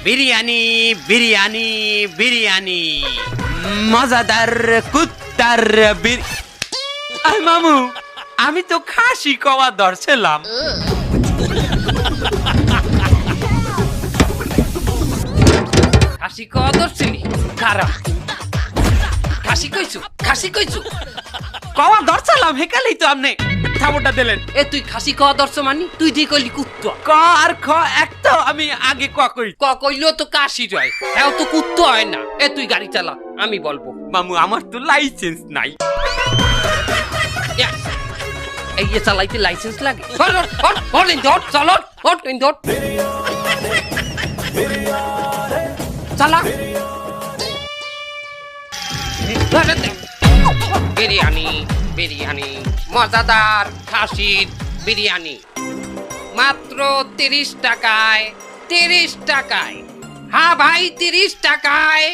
বিরিয়ানি বিরিয়ানি বিরিয়ানি মজাদার কুত্তার মামু আমি তো খাসি কওয়া ধরছিলাম। খাসি কওয়া ধরছিলি? খারাপ। খাসি কইছু কওয়া ধরছিলাম হেকালেই তো আপনি থাবটা দিলেন। এ তুই খাসি কওয়া ধরছ মানি তুই ঠিক কইলি কুত্তা। ক আর খ এক তো আমি আগে ক কই কইলেও তো কাশি হয়, হ্যাঁ তো কুত্তা হয় না। এ তুই গাড়ি চালা, আমি বলবো। মামু আমার তো লাইসেন্স নাই। এই যে চালাইতে লাইসেন্স লাগে? চালা। বিরিয়ানি বিরিয়ানি মজাদার খাসির বিরিয়ানি মাত্র 30 টাকায়। 30 টাকায়, হ্যাঁ ভাই 30 টাকায়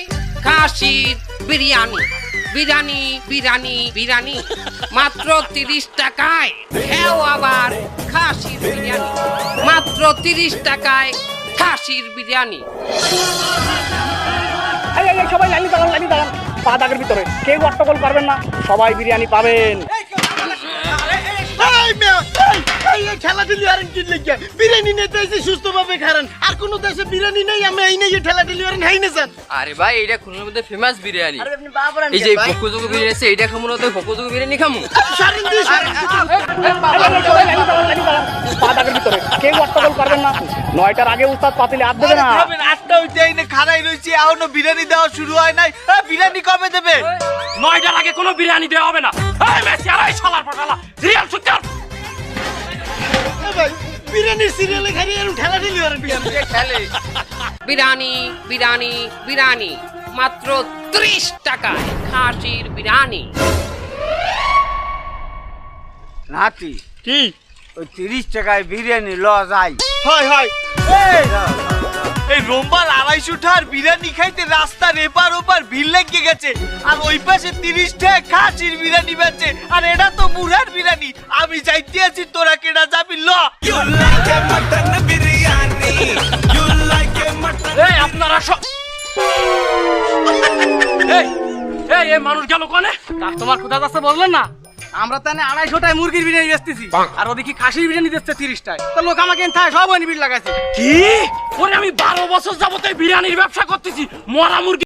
খাসির বিরিয়ানি। বিরিয়ানি বিরিয়ানি বিরিয়ানি মাত্র 30 টাকায়। হ্যাঁ আবার খাসির বিরিয়ানি মাত্র 30 টাকায়। খাসির বিরিয়ানি। সবাই লাইন দাঁড়ান পা দাগের ভিতরে, কেউ অট্টগোল করবেন না, সবাই বিরিয়ানি পাবেন। ঠেলা ঠেলি আর কি লিখে বিরিয়ানি নিতে এসে সুস্থ ভাবে খারান, আর কোন দেশে বিরিয়ানি নেই, আমি এই নেই ঠেলা ঠেলি আর হাই না স্যার। আরে ভাই এটা খুলনার মধ্যে ফেমাস বিরিয়ানি। এই যে ফকুজুগু বিরিয়ানি আছে, এইটা খামু না তো ফকুজুগু বিরিয়ানি খামু। পা দাগের ভিতরে, কেউ অট্টগোল করবেন না, 9টার আগে উস্তাদ পাতিলে হাত দেবে না। 8টা হইতে আইনে খাড়াই রইছি, এখনো বিরিয়ানি দেওয়া শুরু হয় নাই। বিরিয়ানি কবে দেবে? 9টার আগে কোনো বিরিয়ানি দেওয়া হবে না। এই মেসি আর এই শালার পাঠালা সিরিয়াল সুচার। ভাই বিরিয়ানির সিরিয়ালে খালি আর ঠেলা ঠেলি আর বিরিয়ানি বিরিয়ানি বিরিয়ানি মাত্র 30 টাকায় খাসির বিরিয়ানি। নাতি কি ওই 30 টাকায় বিরিয়ানি ল যায়? হয় হয় এই রোমবার 250 টাকার বিরিয়ানি খাইতে রাস্তার এপার ওপার ভিড় লেগে গেছে, আর ওই পাশে 30 টাকা খাসির বিরিয়ানি বেচে, আর এটা তো বুড়ার বিরিয়ানি। আমি যাইতে আছি, তোরা কেডা যাবি? ল এই আপনারা সব এই এই এই মানুষ গেল কোনে? কাস্টমার কোথা যাচ্ছে বললেন না? আমরা তো 250 টাকায় মুরগির বিরিয়ানি বেচতেছি, আর ওদিকে খাসির বিরিয়ানি দিচ্ছে 30 টাকায়। তো লোক আমাকে এখানে সব বিল লাগাইছে। কি ওরে আমি 12 বছর যাবত এই বিরিয়ানির ব্যবসা করতেছি, মরা মুরগি